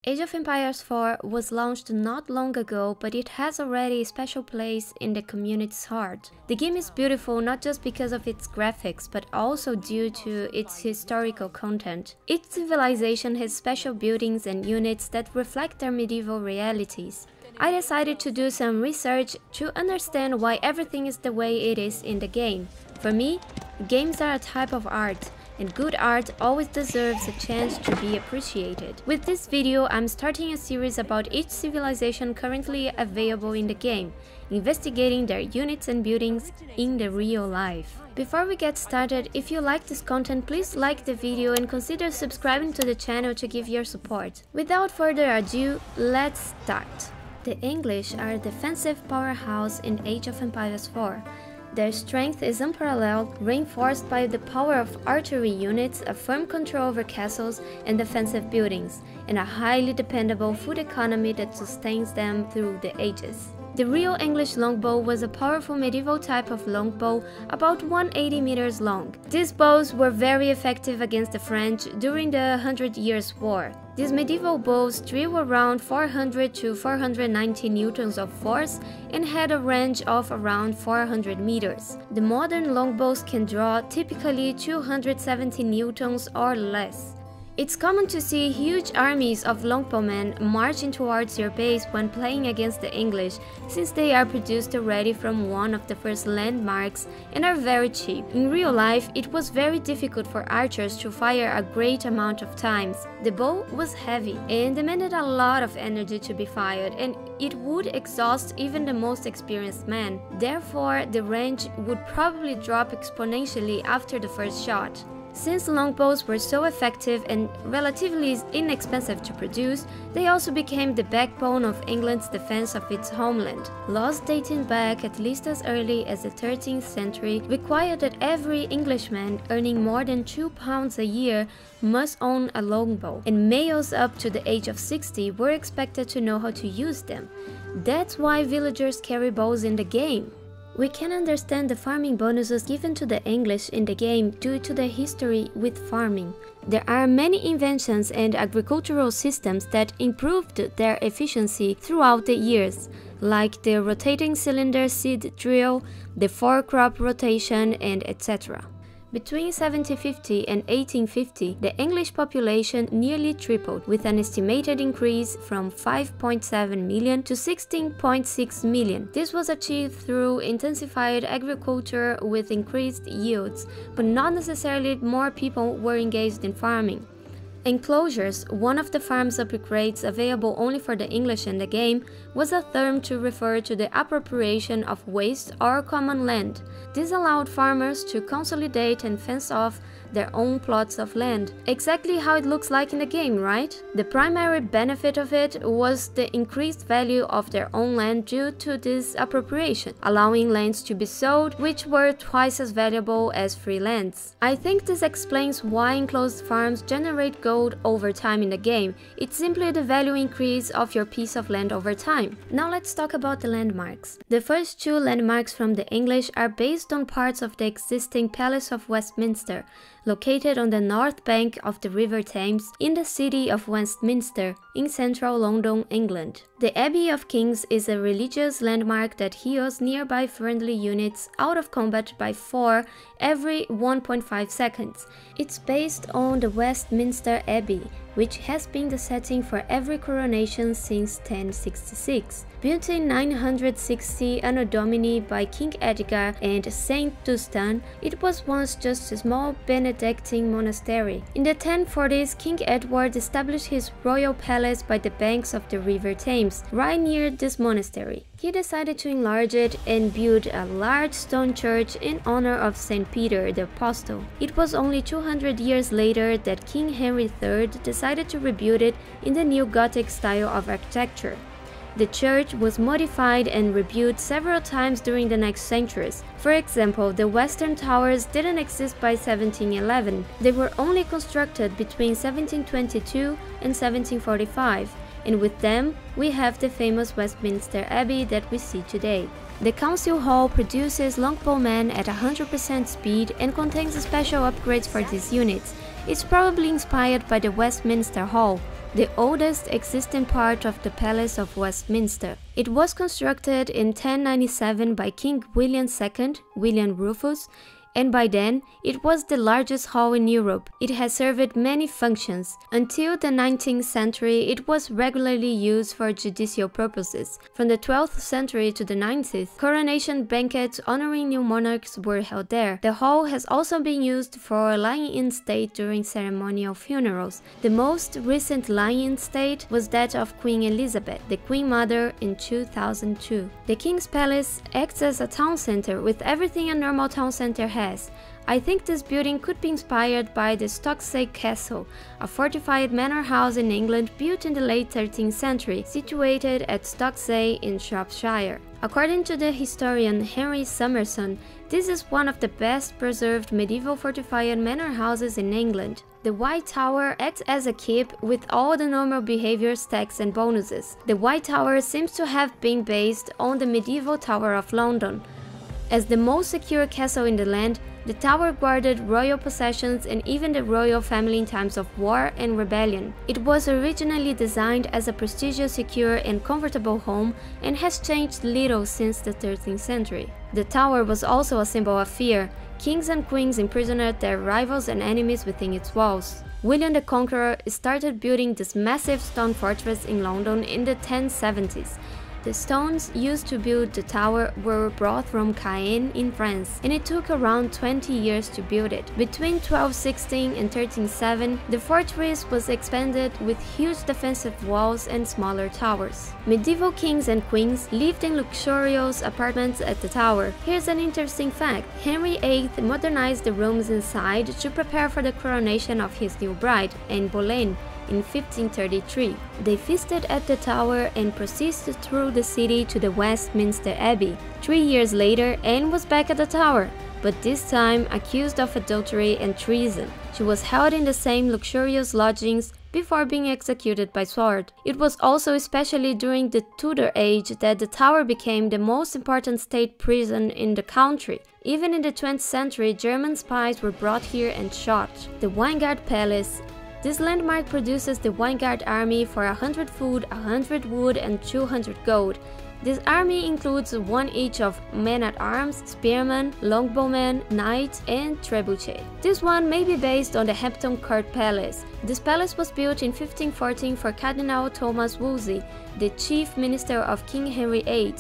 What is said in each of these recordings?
Age of Empires 4 was launched not long ago, but it has already a special place in the community's heart. The game is beautiful not just because of its graphics, but also due to its historical content. Each civilization has special buildings and units that reflect their medieval realities. I decided to do some research to understand why everything is the way it is in the game. For me, games are a type of art, and good art always deserves a chance to be appreciated. With this video, I'm starting a series about each civilization currently available in the game, investigating their units and buildings in the real life. Before we get started, if you like this content, please like the video and consider subscribing to the channel to give your support. Without further ado, let's start. The English are a defensive powerhouse in Age of Empires 4. Their strength is unparalleled, reinforced by the power of archery units, a firm control over castles and defensive buildings, and a highly dependable food economy that sustains them through the ages. The real English longbow was a powerful medieval type of longbow about 180 meters long. These bows were very effective against the French during the Hundred Years' War. These medieval bows drew around 400 to 490 newtons of force and had a range of around 400 meters. The modern longbows can draw typically 270 newtons or less. It's common to see huge armies of longbowmen marching towards your base when playing against the English, since they are produced already from one of the first landmarks and are very cheap. In real life, it was very difficult for archers to fire a great amount of times. The bow was heavy and demanded a lot of energy to be fired, and it would exhaust even the most experienced man. Therefore, the range would probably drop exponentially after the first shot. Since longbows were so effective and relatively inexpensive to produce, they also became the backbone of England's defense of its homeland. Laws dating back at least as early as the 13th century required that every Englishman earning more than £2 a year must own a longbow, and males up to the age of 60 were expected to know how to use them. That's why villagers carry bows in the game. We can understand the farming bonuses given to the English in the game due to their history with farming. There are many inventions and agricultural systems that improved their efficiency throughout the years, like the rotating cylinder seed drill, the 4-crop rotation, and etc. Between 1750 and 1850, the English population nearly tripled, with an estimated increase from 5.7 million to 16.6 million. This was achieved through intensified agriculture with increased yields, but not necessarily more people were engaged in farming. Enclosures, one of the farm's upgrades available only for the English in the game, was a term to refer to the appropriation of waste or common land. This allowed farmers to consolidate and fence off their own plots of land. Exactly how it looks like in the game, right? The primary benefit of it was the increased value of their own land due to this appropriation, allowing lands to be sold which were twice as valuable as free lands. I think this explains why enclosed farms generate gold over time in the game. It's simply the value increase of your piece of land over time. Now let's talk about the landmarks. The first two landmarks from the English are based on parts of the existing Palace of Westminster, located on the north bank of the River Thames in the city of Westminster in central London, England. The Abbey of Kings is a religious landmark that heals nearby friendly units out of combat by 4 every 1.5 seconds. It's based on the Westminster Abbey, which has been the setting for every coronation since 1066. Built in 960 Anno Domini by King Edgar and Saint Dunstan, it was once just a small Benedictine monastery. In the 1040s, King Edward established his royal palace by the banks of the River Thames, right near this monastery. He decided to enlarge it and build a large stone church in honor of St. Peter the Apostle. It was only 200 years later that King Henry III decided to rebuild it in the new Gothic style of architecture. The church was modified and rebuilt several times during the next centuries. For example, the western towers didn't exist by 1711. They were only constructed between 1722 and 1745. And with them, we have the famous Westminster Abbey that we see today. The Council Hall produces Longbowmen at 100% speed and contains special upgrades for these units. It's probably inspired by the Westminster Hall. the oldest existing part of the Palace of Westminster. It was constructed in 1097 by King William II, William Rufus, and by then, it was the largest hall in Europe. It has served many functions. Until the 19th century, it was regularly used for judicial purposes. From the 12th century to the 19th, coronation banquets honoring new monarchs were held there. The hall has also been used for lying in state during ceremonial funerals. The most recent lying in state was that of Queen Elizabeth, the Queen Mother, in 2002. The King's Palace acts as a town center with everything a normal town center has. I think this building could be inspired by the Stocksay Castle, a fortified manor house in England built in the late 13th century, situated at Stocksay in Shropshire. According to the historian Henry Summerson, this is one of the best preserved medieval fortified manor houses in England. The White Tower acts as a keep with all the normal behaviors, tax and bonuses. The White Tower seems to have been based on the medieval Tower of London. As the most secure castle in the land, the tower guarded royal possessions and even the royal family in times of war and rebellion. It was originally designed as a prestigious, secure and comfortable home and has changed little since the 13th century. The tower was also a symbol of fear. Kings and queens imprisoned their rivals and enemies within its walls. William the Conqueror started building this massive stone fortress in London in the 1070s. The stones used to build the tower were brought from Caen in France, and it took around 20 years to build it. Between 1216 and 1307, the fortress was expanded with huge defensive walls and smaller towers. Medieval kings and queens lived in luxurious apartments at the tower. Here's an interesting fact. Henry VIII modernized the rooms inside to prepare for the coronation of his new bride, Anne Boleyn, in 1533. They feasted at the tower and proceeded through the city to the Westminster Abbey. 3 years later, Anne was back at the tower, but this time accused of adultery and treason. She was held in the same luxurious lodgings before being executed by sword. It was also especially during the Tudor age that the tower became the most important state prison in the country. Even in the 20th century, German spies were brought here and shot. The Weingart Palace. This landmark produces the Weingart army for 100 food, 100 wood and 200 gold. This army includes one each of men-at-arms, spearmen, longbowmen, knights and trebuchet. This one may be based on the Hampton Court Palace. This palace was built in 1514 for Cardinal Thomas Wolsey, the chief minister of King Henry VIII.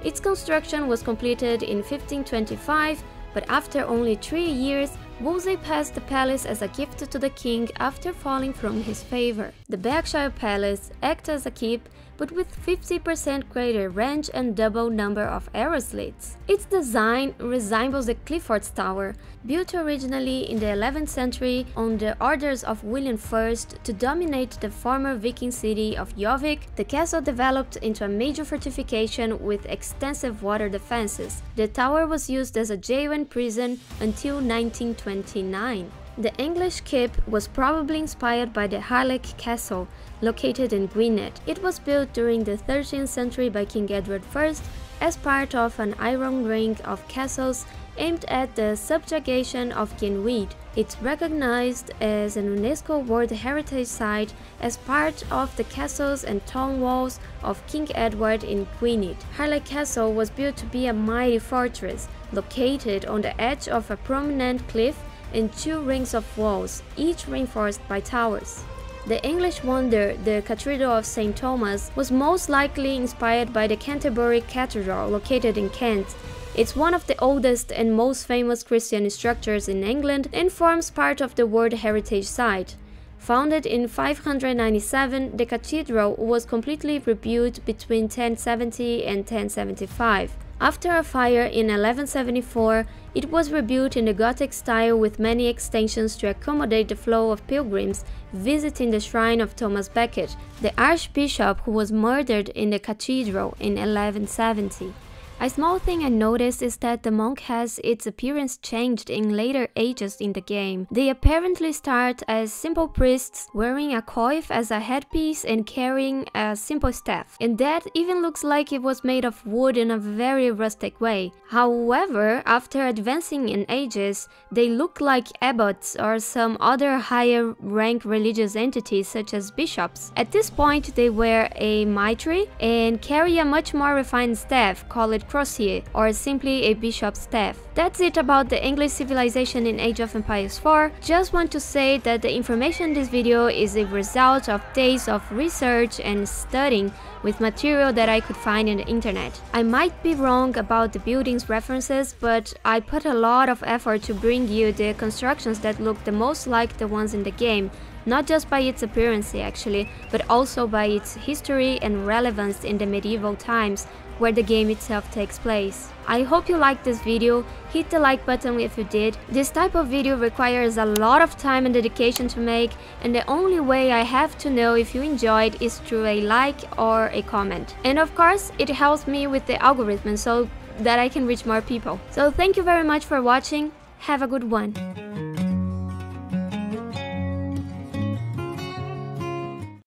Its construction was completed in 1525, but after only 3 years, Wolsey passed the palace as a gift to the king after falling from his favor. The Berkshire Palace acts as a keep, but with 50% greater range and double number of arrow slits. Its design resembles the Clifford's Tower, built originally in the 11th century on the orders of William I to dominate the former Viking city of Jorvik. The castle developed into a major fortification with extensive water defenses. The tower was used as a jail and prison until 1929. The English keep was probably inspired by the Harlech Castle, located in Gwynedd. It was built during the 13th century by King Edward I as part of an iron ring of castles aimed at the subjugation of Gwynedd. It's recognized as an UNESCO World Heritage Site as part of the castles and town walls of King Edward in Gwynedd. Harlech Castle was built to be a mighty fortress, located on the edge of a prominent cliff and 2 rings of walls, each reinforced by towers. The English wonder, the Cathedral of St. Thomas, was most likely inspired by the Canterbury Cathedral located in Kent. It's one of the oldest and most famous Christian structures in England and forms part of the World Heritage Site. Founded in 597, the cathedral was completely rebuilt between 1070 and 1075. After a fire in 1174, it was rebuilt in the Gothic style with many extensions to accommodate the flow of pilgrims visiting the shrine of Thomas Becket, the archbishop who was murdered in the cathedral in 1170. A small thing I noticed is that the monk has its appearance changed in later ages in the game. They apparently start as simple priests wearing a coif as a headpiece and carrying a simple staff, and that even looks like it was made of wood in a very rustic way. However, after advancing in ages, they look like abbots or some other higher rank religious entities such as bishops. At this point, they wear a mitre and carry a much more refined staff called crosier, or simply a bishop's staff. That's it about the English civilization in Age of Empires 4. Just want to say that the information in this video is a result of days of research and studying with material that I could find in the internet. I might be wrong about the buildings references, but I put a lot of effort to bring you the constructions that look the most like the ones in the game, not just by its appearance actually, but also by its history and relevance in the medieval times where the game itself takes place. I hope you liked this video. Hit the like button if you did. This type of video requires a lot of time and dedication to make, and the only way I have to know if you enjoyed is through a like or a comment. And of course, it helps me with the algorithm so that I can reach more people. So thank you very much for watching. Have a good one.